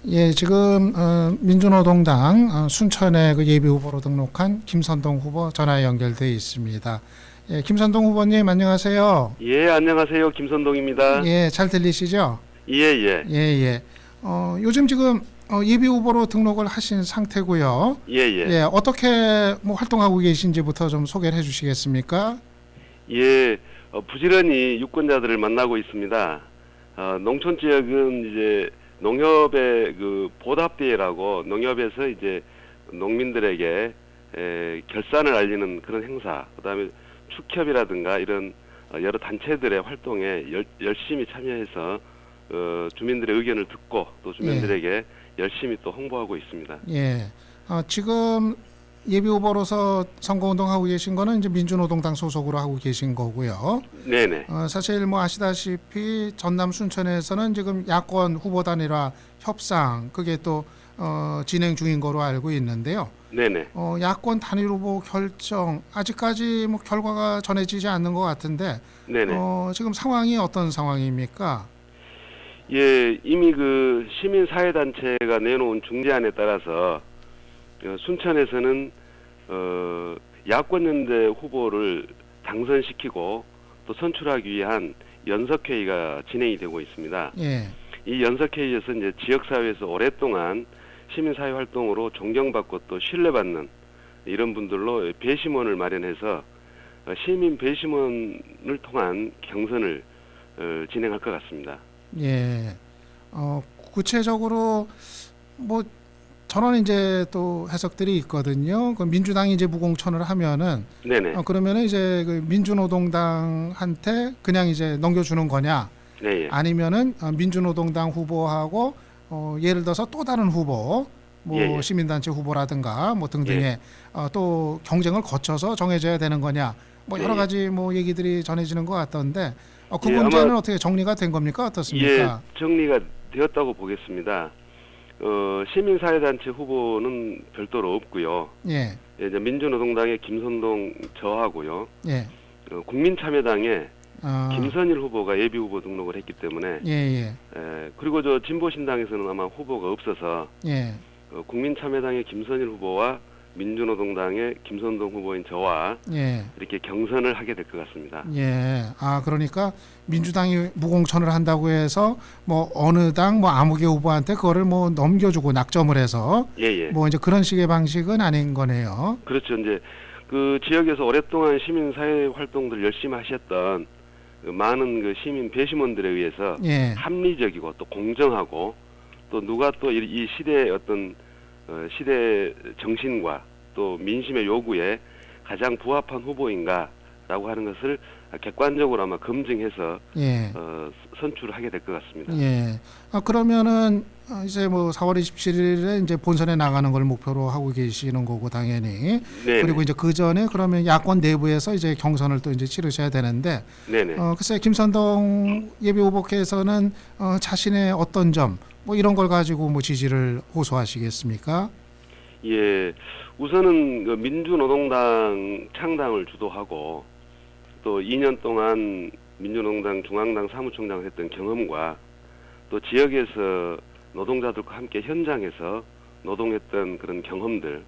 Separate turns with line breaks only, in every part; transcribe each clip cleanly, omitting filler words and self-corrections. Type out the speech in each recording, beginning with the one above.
예, 지금 민주노동당 순천의 그 예비 후보로 등록한 김선동 후보 전화 연결돼 있습니다. 예, 김선동 후보님 안녕하세요.
예, 안녕하세요. 김선동입니다.
예, 잘 들리시죠?
예, 예.
예, 예. 요즘 지금 예비 후보로 등록을 하신 상태고요.
예, 예.
예, 어떻게 뭐 활동하고 계신지부터 좀 소개를 해주시겠습니까?
예, 부지런히 유권자들을 만나고 있습니다. 농촌 지역은 이제 농협의 그 보답대회라고 농협에서 이제 농민들에게 결산을 알리는 그런 행사, 그다음에 축협이라든가 이런 여러 단체들의 활동에 열심히 참여해서 주민들의 의견을 듣고 또 주민들에게 열심히 또 홍보하고 있습니다.
예. 지금 예비 후보로서 선거운동하고 계신 거는 이제 민주노동당 소속으로 하고 계신 거고요.
네네.
사실 뭐 아시다시피 전남 순천에서는 지금 야권 후보 단일화 협상 그게 또 진행 중인 거로 알고 있는데요.
네네.
야권 단일 후보 결정 아직까지 뭐 결과가 전해지지 않는 것 같은데
네네.
지금 상황이 어떤 상황입니까?
예, 이미 그 시민사회단체가 내놓은 중재안에 따라서 순천에서는 야권연대 후보를 당선시키고 또 선출하기 위한 연석회의가 진행이 되고 있습니다.
예.
이 연석회의에서 이제 지역사회에서 오랫동안 시민사회 활동으로 존경받고 또 신뢰받는 이런 분들로 배심원을 마련해서 시민 배심원을 통한 경선을 진행할 것 같습니다.
예. 구체적으로 뭐 저는 이제 또 해석들이 있거든요. 그 민주당이 이제 무공천을 하면은
네네.
그러면은 이제 그 민주노동당한테 그냥 이제 넘겨주는 거냐?
네, 예.
아니면은 민주노동당 후보하고 예를 들어서 또 다른 후보 뭐
예, 예.
시민단체 후보라든가 뭐 등등의
예.
또 경쟁을 거쳐서 정해져야 되는 거냐? 뭐 여러
예, 예.
가지 뭐 얘기들이 전해지는 것 같던데 그
예,
문제는
아마
어떻게 정리가 된 겁니까?
예,
어떻습니까?
정리가 되었다고 보겠습니다. 시민사회단체 후보는 별도로 없고요.
예,
예, 이제 민주노동당의 김선동 저하고요.
예,
국민참여당의
아,
김선일 후보가 예비 후보 등록을 했기 때문에
예, 예,
그리고 저 진보신당에서는 아마 후보가 없어서
예,
국민참여당의 김선일 후보와 민주노동당의 김선동 후보인 저와
예,
이렇게 경선을 하게 될 것 같습니다.
예. 그러니까 민주당이 무공천을 한다고 해서 뭐 어느 당 뭐 아무개 후보한테 그거를 뭐 넘겨주고 낙점을 해서
예, 예.
뭐 이제 그런 식의 방식은 아닌 거네요.
그렇죠. 이제 그 지역에서 오랫동안 시민사회 활동들 열심히 하셨던 그 많은 그 시민 배심원들에 의해서
예,
합리적이고 또 공정하고 또 누가 또 이 시대의 어떤 시대 정신과 또 민심의 요구에 가장 부합한 후보인가라고 하는 것을 객관적으로 아마 검증해서
예,
선출을 하게 될 것 같습니다.
예. 그러면은 이제 뭐 4월 27일에 이제 본선에 나가는 걸 목표로 하고 계시는 거고 당연히
네네.
그리고 이제 그 전에 그러면 야권 내부에서 이제 경선을 또 이제 치르셔야 되는데
네네.
글쎄 김선동 예비 후보께서는 자신의 어떤 점 뭐 이런 걸 가지고 뭐 지지를 호소하시겠습니까?
예, 우선은 그 민주노동당 창당을 주도하고 또 2년 동안 민주노동당 중앙당 사무총장을 했던 경험과 또 지역에서 노동자들과 함께 현장에서 노동했던 그런 경험들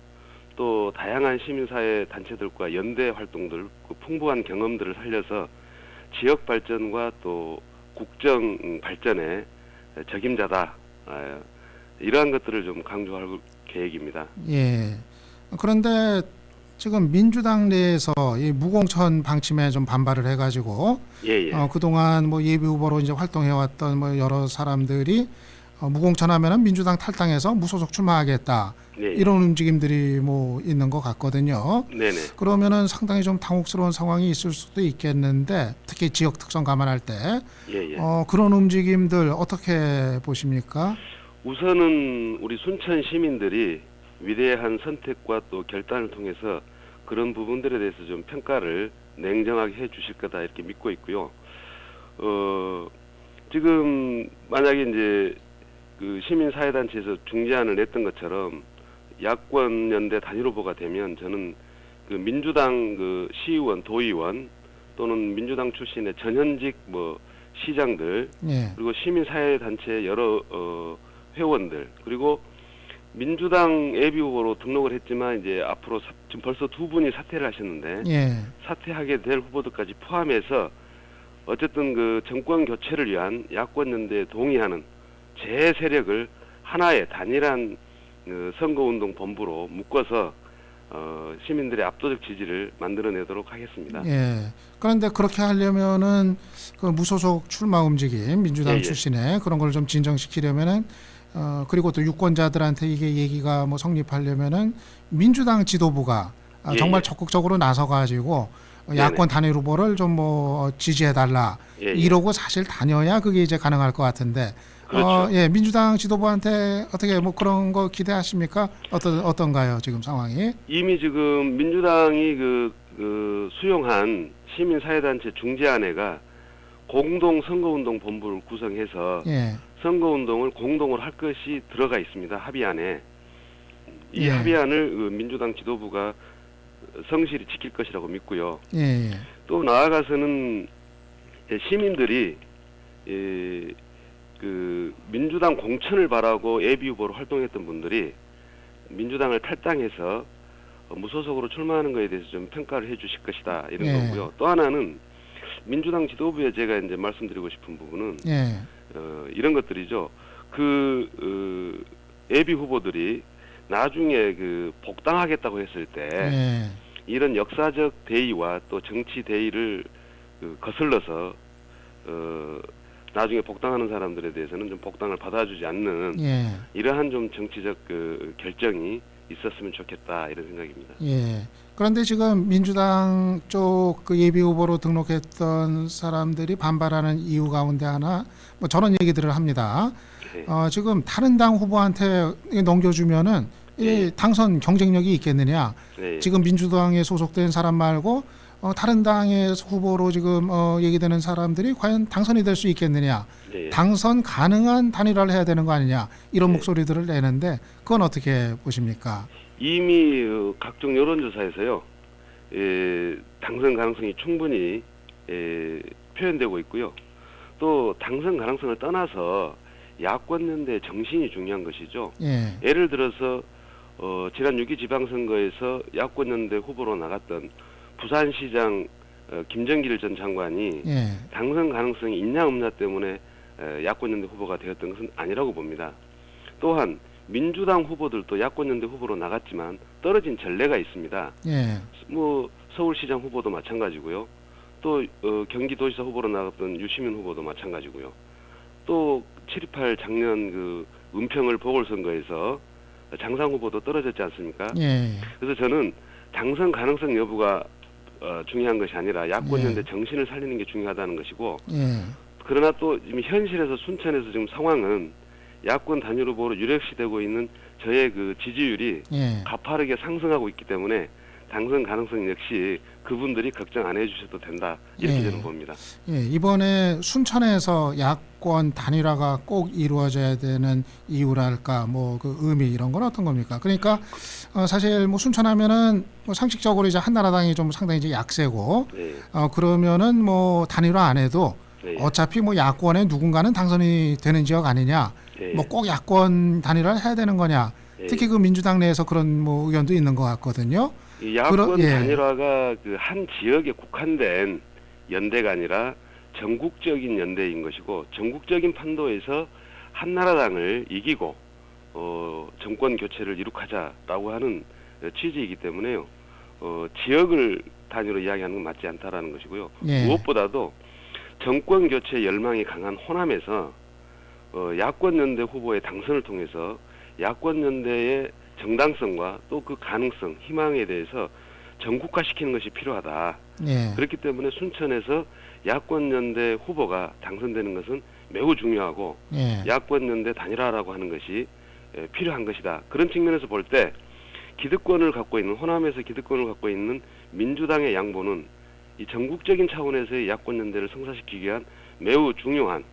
또 다양한 시민사회 단체들과 연대 활동들 그 풍부한 경험들을 살려서 지역 발전과 또 국정 발전에 적임자다. 이러한 것들을 좀 강조할 계획입니다.
예. 그런데 지금 민주당 내에서 이 무공천 방침에 좀 반발을 해가지고
예, 예.
그동안 뭐 예비 후보로 이제 활동해왔던 뭐 여러 사람들이 무공천하면은 민주당 탈당해서 무소속 출마하겠다
네, 예.
이런 움직임들이 뭐 있는 것 같거든요.
네네.
그러면은 상당히 좀 당혹스러운 상황이 있을 수도 있겠는데 특히 지역 특성 감안할 때
예, 예.
그런 움직임들 어떻게 보십니까?
우선은 우리 순천 시민들이 위대한 선택과 또 결단을 통해서 그런 부분들에 대해서 좀 평가를 냉정하게 해 주실 거다 이렇게 믿고 있고요. 지금 만약에 이제 그 시민사회단체에서 중재안을 냈던 것처럼 야권 연대 단일 후보가 되면 저는 그 민주당 그 시의원, 도의원 또는 민주당 출신의 전현직 뭐 시장들
예,
그리고 시민사회단체 여러 회원들 그리고 민주당 예비 후보로 등록을 했지만 이제 앞으로 지금 벌써 두 분이 사퇴를 하셨는데
예.
사퇴하게 될 후보들까지 포함해서 어쨌든 그 정권 교체를 위한 야권 연대에 동의하는 제 세력을 하나의 단일한 선거운동 본부로 묶어서 시민들의 압도적 지지를 만들어내도록 하겠습니다.
예. 그런데 그렇게 하려면은 그 무소속 출마 움직임 민주당
예, 예.
출신의 그런 걸 좀 진정시키려면은 그리고 또 유권자들한테 이게 얘기가 뭐 성립하려면은 민주당 지도부가
예,
정말
예.
적극적으로 나서 가지고 야권 단일 후보를 좀 뭐 지지해 달라
예, 예.
이러고 사실 다녀야 그게 이제 가능할 것 같은데
그렇죠.
예, 민주당 지도부한테 어떻게 뭐 그런 거 기대하십니까? 어떤가요 지금 상황이?
이미 지금 민주당이 그 수용한 시민사회단체 중재안회가 공동 선거운동 본부를 구성해서
예.
선거운동을 공동으로 할 것이 들어가 있습니다. 합의안에. 이
예.
합의안을 민주당 지도부가 성실히 지킬 것이라고 믿고요.
예. 예.
또 나아가서는 시민들이 그 민주당 공천을 바라고 예비 후보로 활동했던 분들이 민주당을 탈당해서 무소속으로 출마하는 것에 대해서 좀 평가를 해주실 것이다 이런
예.
거고요. 또 하나는 민주당 지도부에 제가 이제 말씀드리고 싶은 부분은
예.
이런 것들이죠. 예비 후보들이 나중에 그 복당하겠다고 했을 때
예.
이런 역사적 대의와 또 정치 대의를 거슬러서 나중에 복당하는 사람들에 대해서는 좀 복당을 받아주지 않는
예.
이러한 좀 정치적 결정이 있었으면 좋겠다 이런 생각입니다.
예. 그런데 지금 민주당 쪽 그 예비 후보로 등록했던 사람들이 반발하는 이유 가운데 하나 뭐 저런 얘기들을 합니다.
네.
지금 다른 당 후보한테 넘겨주면은 이 당선 경쟁력이 있겠느냐?
네.
지금 민주당에 소속된 사람 말고 다른 당의 후보로 지금 얘기되는 사람들이 과연 당선이 될 수 있겠느냐?
네.
당선 가능한 단일화를 해야 되는 거 아니냐? 이런
네.
목소리들을 내는데 그건 어떻게 보십니까?
이미 각종 여론조사에서요, 당선 가능성이 충분히 표현되고 있고요. 또 당선 가능성을 떠나서 야권연대 정신이 중요한 것이죠.
예.
예를 들어서 지난 6.2 지방선거에서 야권연대 후보로 나갔던 부산시장 김정길 전 장관이
예.
당선 가능성이 있냐 없냐 때문에 야권연대 후보가 되었던 것은 아니라고 봅니다. 또한 민주당 후보들도 야권연대 후보로 나갔지만 떨어진 전례가 있습니다.
예.
뭐 서울시장 후보도 마찬가지고요. 또 경기도지사 후보로 나갔던 유시민 후보도 마찬가지고요. 또 7.28 작년 그 은평을 보궐선거에서 장상 후보도 떨어졌지 않습니까?
예.
그래서 저는 당선 가능성 여부가 중요한 것이 아니라 야권연대 정신을 살리는 게 중요하다는 것이고,
예.
그러나 또 지금 현실에서 순천에서 지금 상황은 야권 단일 후보로 유력시되고 있는 저의 그 지지율이
예.
가파르게 상승하고 있기 때문에 당선 가능성 역시 그분들이 걱정 안 해주셔도 된다 이렇게
예.
저는 봅니다.
예. 이번에 순천에서 야권 단일화가 꼭 이루어져야 되는 이유랄까, 뭐 그 의미 이런 건 어떤 겁니까? 그러니까 사실 뭐 순천하면은 뭐 상식적으로 이제 한나라당이 좀 상당히 이제 약세고,
네.
그러면은 뭐 단일화 안 해도
네.
어차피 뭐 야권에 누군가는 당선이 되는 지역 아니냐,
네.
뭐 꼭 야권 단일화를 해야 되는 거냐.
네.
특히 그 민주당 내에서 그런 뭐 의견도 있는 것 같거든요.
이 야권
예.
단일화가 그 한 지역에 국한된 연대가 아니라 전국적인 연대인 것이고, 전국적인 판도에서 한나라당을 이기고 정권 교체를 이룩하자라고 하는 취지이기 때문에요. 지역을 단위로 이야기하는 건 맞지 않다라는 것이고요.
예.
무엇보다도 정권 교체 열망이 강한 호남에서 야권 연대 후보의 당선을 통해서 야권 연대의 정당성과 또 그 가능성, 희망에 대해서 전국화시키는 것이 필요하다.
예.
그렇기 때문에 순천에서 야권 연대 후보가 당선되는 것은 매우 중요하고,
예.
야권 연대 단일화라고 하는 것이 필요한 것이다. 그런 측면에서 볼 때 기득권을 갖고 있는, 호남에서 기득권을 갖고 있는 민주당의 양보는 이 전국적인 차원에서의 야권 연대를 성사시키기 위한 매우 중요한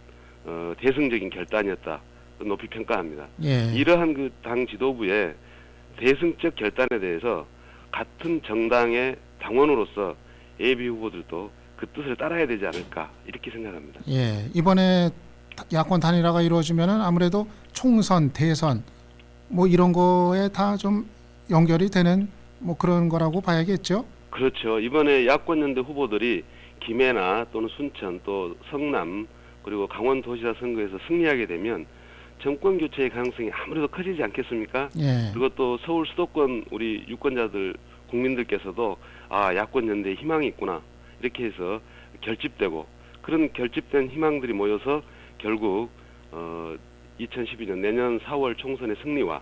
대승적인 결단이었다. 높이 평가합니다.
예.
이러한 그 당 지도부의 대승적 결단에 대해서 같은 정당의 당원으로서 예비 후보들도 그 뜻을 따라야 되지 않을까 이렇게 생각합니다.
예. 이번에 야권 단일화가 이루어지면은 아무래도 총선, 대선 뭐 이런 거에 다 좀 연결이 되는 뭐 그런 거라고 봐야겠죠.
그렇죠. 이번에 야권연대 후보들이 김해나 또는 순천 또 성남 그리고 강원도지사 선거에서 승리하게 되면 정권 교체의 가능성이 아무래도 커지지 않겠습니까?
예.
그리고 또 서울 수도권 우리 유권자들 국민들께서도 아 야권 연대에 희망이 있구나 이렇게 해서 결집되고 그런 결집된 희망들이 모여서 결국 2012년 내년 4월 총선의 승리와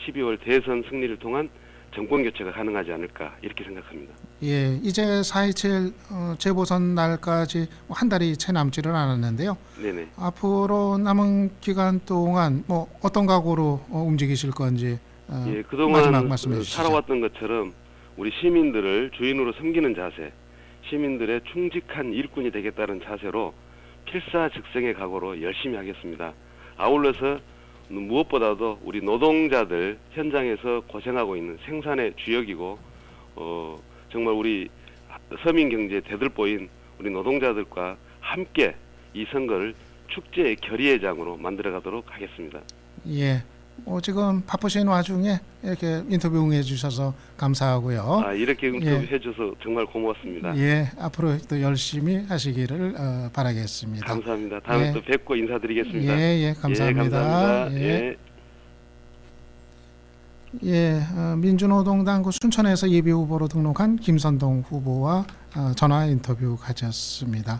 12월 대선 승리를 통한 정권 교체가 가능하지 않을까 이렇게 생각합니다.
예, 이제 4.27 재보선 날까지 한 달이 채 남지를 않았는데요.
네네.
앞으로 남은 기간 동안 뭐 어떤 각오로 움직이실 건지
예,
마지막
그동안
말씀해 주시죠.
살아왔던 것처럼 우리 시민들을 주인으로 섬기는 자세, 시민들의 충직한 일꾼이 되겠다는 자세로 필사즉생의 각오로 열심히 하겠습니다. 아울러서 무엇보다도 우리 노동자들 현장에서 고생하고 있는 생산의 주역이고 정말 우리 서민 경제의 대들보인 우리 노동자들과 함께 이 선거를 축제의 결의의 장으로 만들어가도록 하겠습니다.
예, 지금 바쁘신 와중에 이렇게 인터뷰 응해 주셔서 감사하고요.
아, 이렇게 인터뷰해 줘서 정말 고맙습니다.
예, 앞으로 또 열심히 하시기를 바라겠습니다.
감사합니다. 다음에
예.
또 뵙고 인사드리겠습니다.
예, 감사합니다.
예, 감사합니다.
예. 예, 민주노동당 그 순천에서 예비 후보로 등록한 김선동 후보와 전화 인터뷰 가졌습니다.